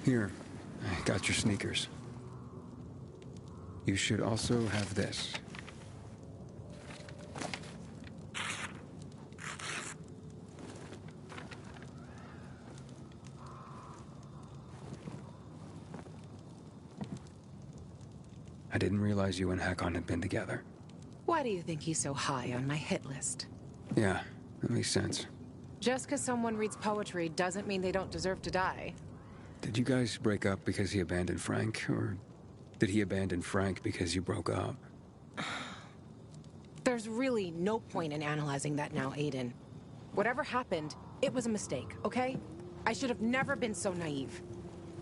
Here, I got your sneakers. You should also have this. I didn't realize you and Hakon had been together. Why do you think he's so high on my hit list? Yeah, that makes sense. Just because someone reads poetry doesn't mean they don't deserve to die. Did you guys break up because he abandoned Frank, or did he abandon Frank because you broke up? There's really no point in analyzing that now, Aiden. Whatever happened, it was a mistake, okay? I should have never been so naive.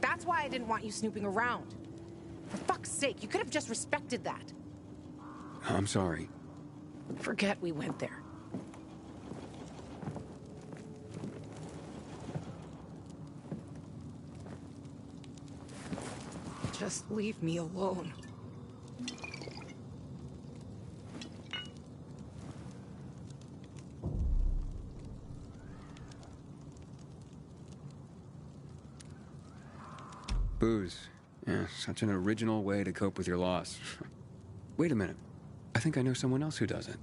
That's why I didn't want you snooping around. For fuck's sake, you could have just respected that. I'm sorry. Forget we went there. Just leave me alone. Booze. Yeah, such an original way to cope with your loss. Wait a minute. I think I know someone else who does it.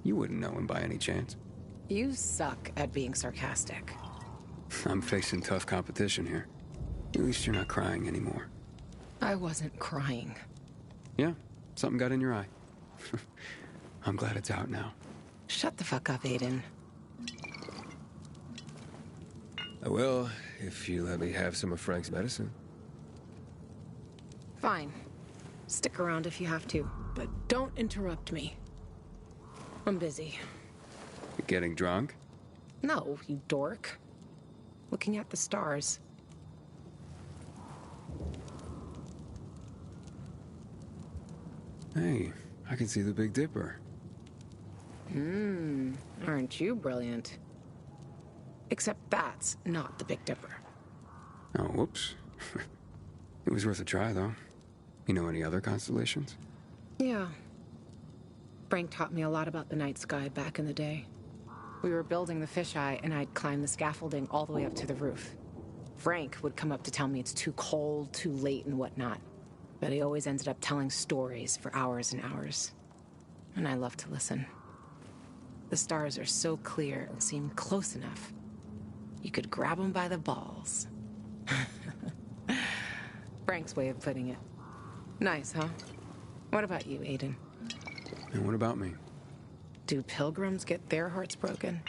You wouldn't know him by any chance. You suck at being sarcastic. I'm facing tough competition here. At least you're not crying anymore. I wasn't crying. Yeah, something got in your eye. I'm glad it's out now. Shut the fuck up, Aiden. I will, if you let me have some of Frank's medicine. Fine. Stick around if you have to, but don't interrupt me. I'm busy. You getting drunk? No, you dork. Looking at the stars. Hey, I can see the Big Dipper. Aren't you brilliant? Except that's not the Big Dipper. Oh, whoops. It was worth a try, though. You know any other constellations? Yeah. Frank taught me a lot about the night sky back in the day. We were building the fisheye, and I'd climb the scaffolding all the way up to the roof. Frank would come up to tell me it's too cold, too late, and whatnot. But he always ended up telling stories for hours and hours. And I love to listen. The stars are so clear and seem close enough. You could grab them by the balls. Frank's way of putting it. Nice, huh? What about you, Aiden? And what about me? Do pilgrims get their hearts broken?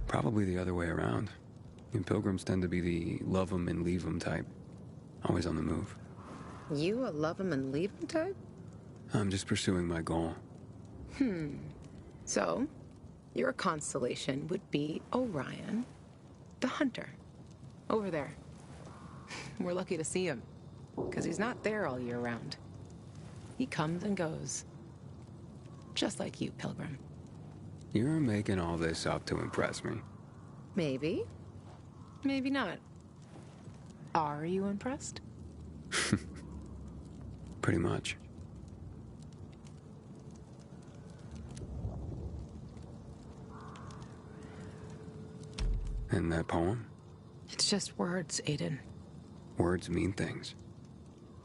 Probably the other way around. And pilgrims tend to be the love 'em and leave 'em type. Always on the move. You a love 'em and leave 'em type? I'm just pursuing my goal. So, your constellation would be Orion, the hunter. Over there. We're lucky to see him, because he's not there all year round. He comes and goes. Just like you, Pilgrim. You're making all this up to impress me. Maybe. Maybe not. Are you impressed? Pretty much. And that poem? It's just words, Aiden. Words mean things.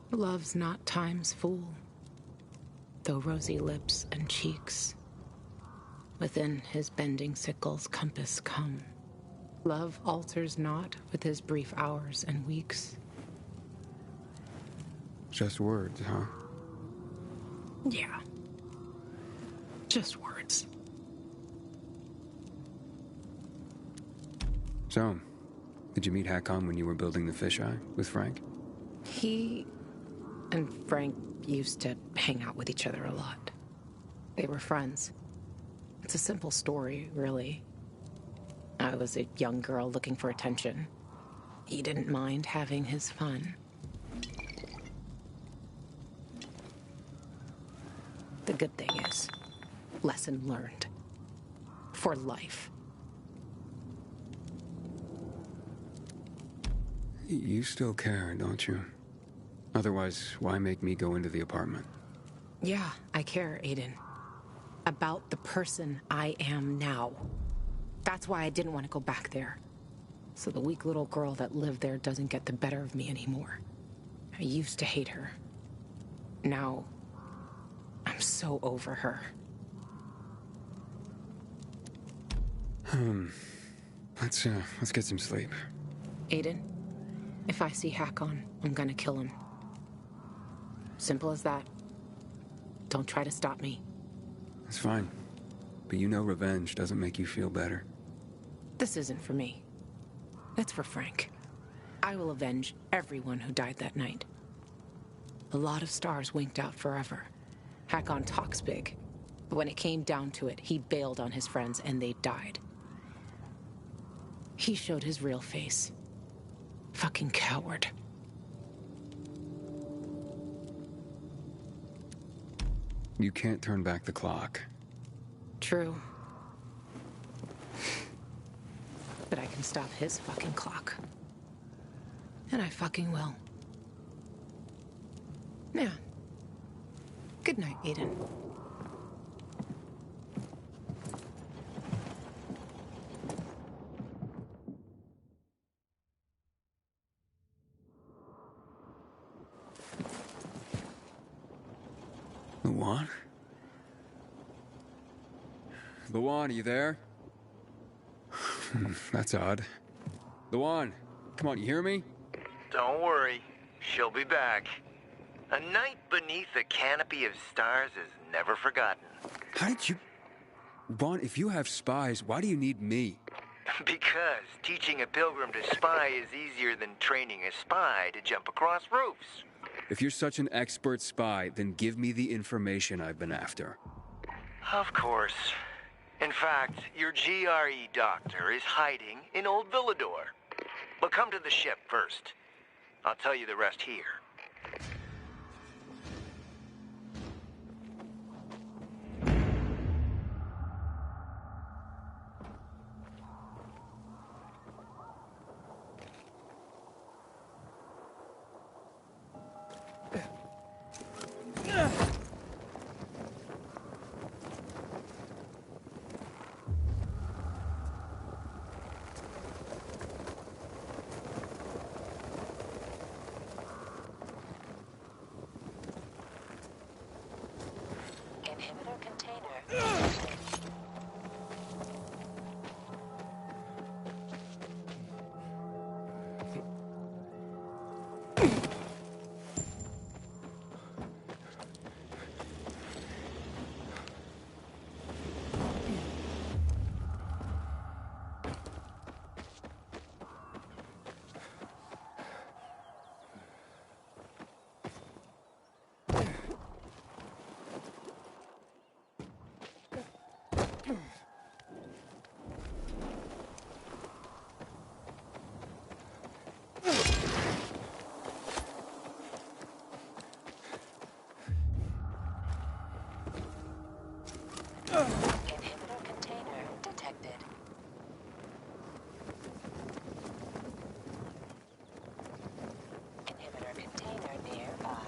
Love's not time's fool, though rosy lips and cheeks within his bending sickle's compass come. Love alters not with his brief hours and weeks. Just words, huh? Yeah. Just words. So, Did you meet Hakon when you were building the fisheye with Frank? He and Frank used to hang out with each other a lot. They were friends. It's a simple story, really. I was a young girl looking for attention. He didn't mind having his fun. The good thing is, lesson learned. For life. You still care, don't you? Otherwise, why make me go into the apartment? Yeah, I care, Aiden. About the person I am now. That's why I didn't want to go back there. So the weak little girl that lived there doesn't get the better of me anymore. I used to hate her. Now, I'm so over her. Let's get some sleep. Aiden, if I see Hakon, I'm gonna kill him. Simple as that. Don't try to stop me. It's fine. But you know revenge doesn't make you feel better. This isn't for me. It's for Frank. I will avenge everyone who died that night. A lot of stars winked out forever. Hakon talks big, but when it came down to it, he bailed on his friends and they died. He showed his real face. Fucking coward. You can't turn back the clock. True. But I can stop his fucking clock. And I fucking will. Yeah. Good night, Aiden. Luan? Luan, are you there? That's odd. Luan, come on, you hear me? Don't worry, she'll be back. A night beneath a canopy of stars is never forgotten. How did you... Luan, if you have spies, why do you need me? Because teaching a pilgrim to spy is easier than training a spy to jump across roofs. If you're such an expert spy, then give me the information I've been after. Of course. In fact, your GRE doctor is hiding in Old Villador. But come to the ship first. I'll tell you the rest here. Inhibitor container. Inhibitor container detected. Inhibitor container nearby.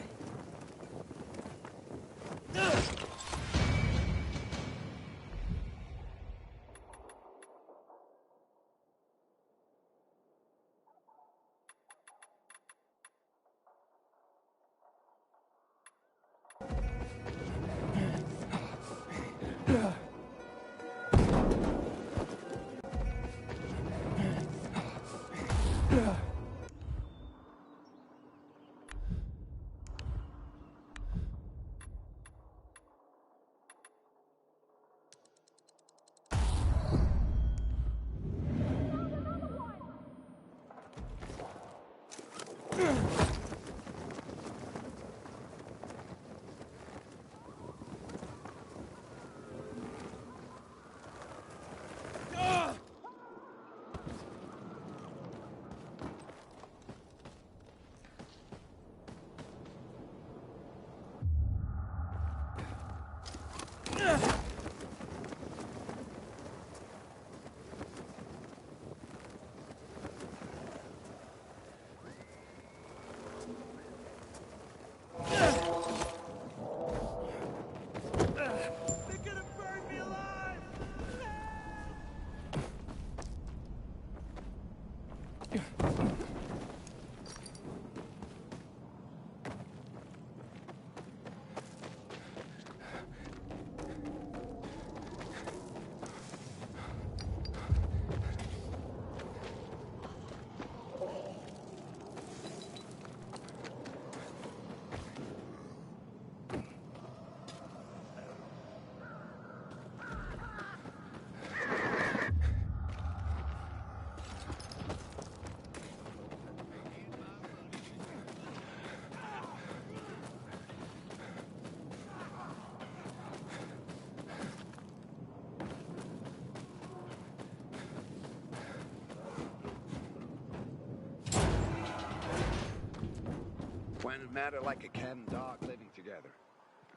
When matter like a cat and dog living together,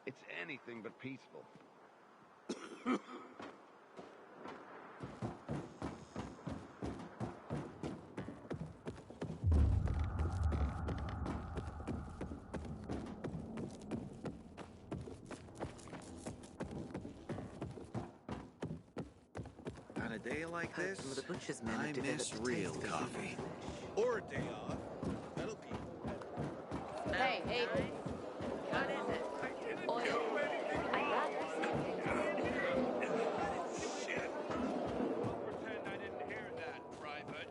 it's anything but peaceful. On a day like this, Some of the butcher's men I have miss developed a real taste for coffee. Or a day off. That'll be. Hey, Aiden. What is it? Oil. I'd rather see Shit! Pretend I didn't hear that, Private.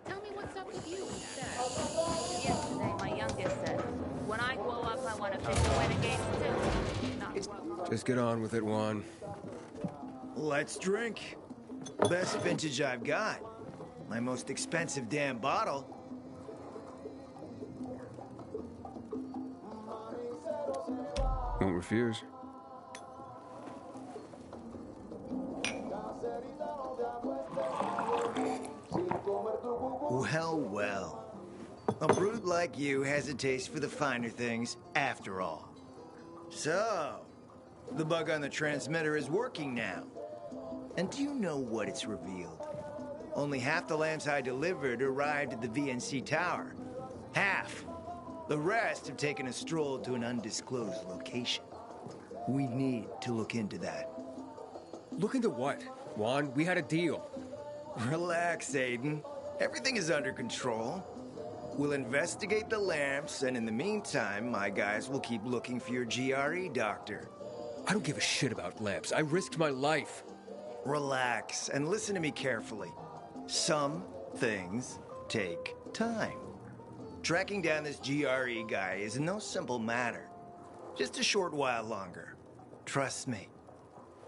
Tell me what's up with you instead. Yesterday, my youngest said, when I grow up, I want to fish the renegades too. Not grow up. Just get on with it, Juan. Let's drink. Best vintage I've got. My most expensive damn bottle. Won't refuse. Well, well. A brute like you has a taste for the finer things, after all. So, the bug on the transmitter is working now. And do you know what it's revealed? Only half the lamps I delivered arrived at the VNC tower. Half. The rest have taken a stroll to an undisclosed location. We need to look into that. Look into what? Juan, we had a deal. Relax, Aiden. Everything is under control. We'll investigate the lamps, and in the meantime, my guys will keep looking for your GRE doctor. I don't give a shit about lamps. I risked my life. Relax, and listen to me carefully. Some things take time. Tracking down this GRE guy is no simple matter. Just a short while longer. Trust me.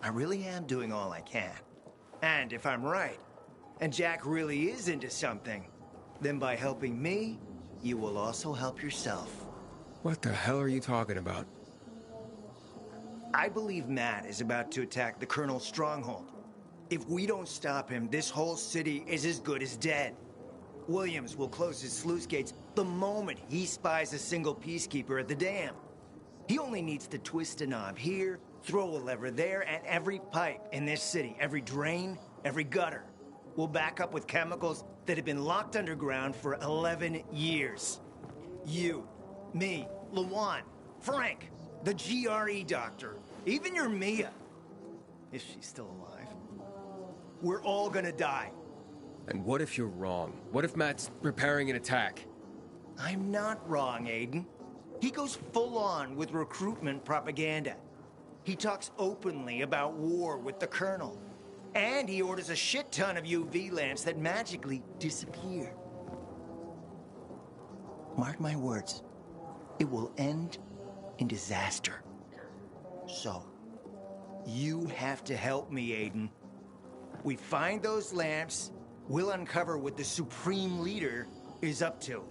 I really am doing all I can. And if I'm right, and Jack really is into something, then by helping me, you will also help yourself. What the hell are you talking about? I believe Matt is about to attack the Colonel's stronghold. If we don't stop him, this whole city is as good as dead. Williams will close his sluice gates the moment he spies a single peacekeeper at the dam. He only needs to twist a knob here, throw a lever there, and every pipe in this city, every drain, every gutter, will back up with chemicals that have been locked underground for 11 years. You, me, Lawan, Frank, the GRE doctor, even your Mia, if she's still alive. We're all gonna die. And what if you're wrong? What if Matt's preparing an attack? I'm not wrong, Aiden. He goes full on with recruitment propaganda. He talks openly about war with the Colonel. And he orders a shit ton of UV lamps that magically disappear. Mark my words. It will end in disaster. So, you have to help me, Aiden. We find those lamps, we'll uncover what the Supreme Leader is up to.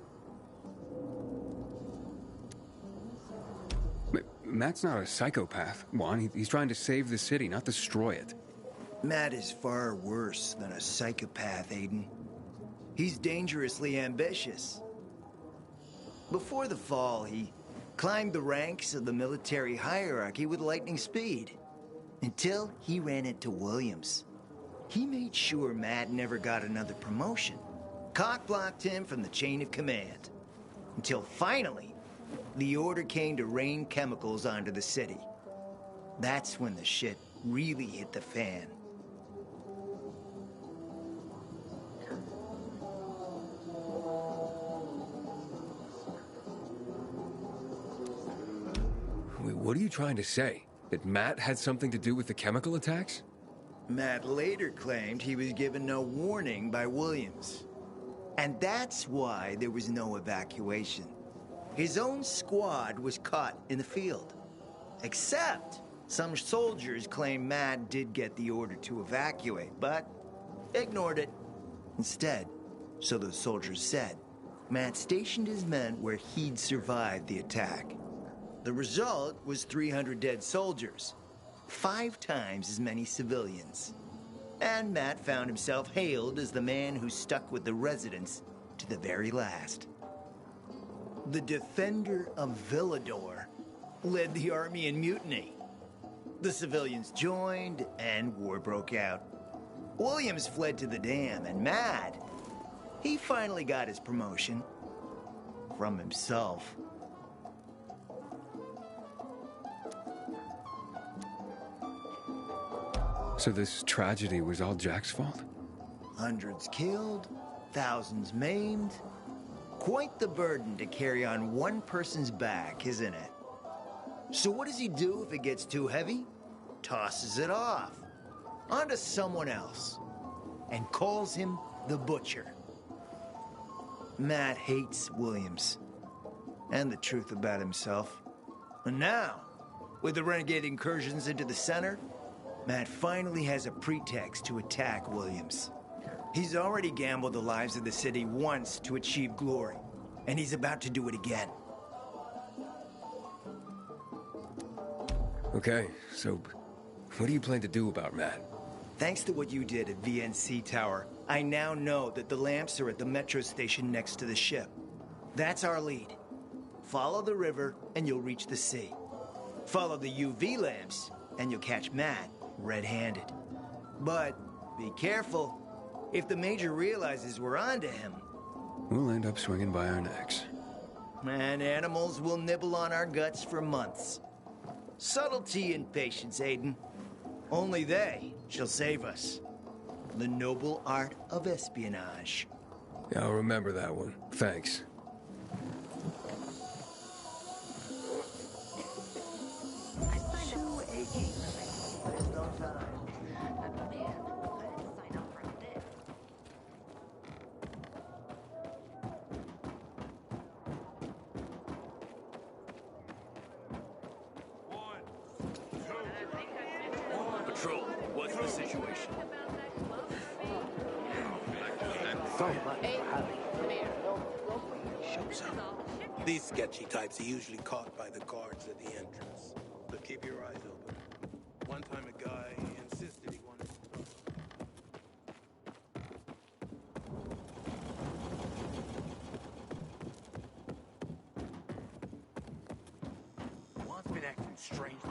Matt's not a psychopath, Juan. He's trying to save the city, not destroy it. Matt is far worse than a psychopath, Aiden. He's dangerously ambitious. Before the fall, he climbed the ranks of the military hierarchy with lightning speed, until he ran into Williams. He made sure Matt never got another promotion, cock-blocked him from the chain of command, until finally, the order came to rain chemicals onto the city. That's when the shit really hit the fan. Wait, what are you trying to say? That Matt had something to do with the chemical attacks? Matt later claimed he was given no warning by Williams. And that's why there was no evacuation. His own squad was caught in the field. Except some soldiers claim Matt did get the order to evacuate, but ignored it. Instead, so the soldiers said, Matt stationed his men where he'd survived the attack. The result was 300 dead soldiers, 5 times as many civilians. And Matt found himself hailed as the man who stuck with the residents to the very last. The Defender of Villador led the army in mutiny. The civilians joined, and war broke out. Williams fled to the dam, and Matt, he finally got his promotion from himself. So this tragedy was all Jack's fault? Hundreds killed, thousands maimed. Quite the burden to carry on one person's back, isn't it? So what does he do if it gets too heavy? Tosses it off onto someone else and calls him the Butcher. Matt hates Williams and the truth about himself. And now, with the renegade incursions into the center, Matt finally has a pretext to attack Williams. He's already gambled the lives of the city once to achieve glory, and he's about to do it again. Okay, so what do you plan to do about Matt? Thanks to what you did at VNC Tower, I now know that the lamps are at the metro station next to the ship. That's our lead. Follow the river, and you'll reach the sea. Follow the UV lamps, and you'll catch Matt red-handed. But be careful. If the Major realizes we're onto him, We'll end up swinging by our necks. and animals will nibble on our guts for months. Subtlety and patience, Aiden. Only they shall save us. The noble art of espionage. Yeah, I'll remember that one. Thanks. I signed up for a game but man, I had to sign up for this. Patrol, what's the situation? These sketchy types are usually caught by the guards at the entrance. But keep your eyes open. One time a guy insisted he wanted to talk. Juan's been acting strange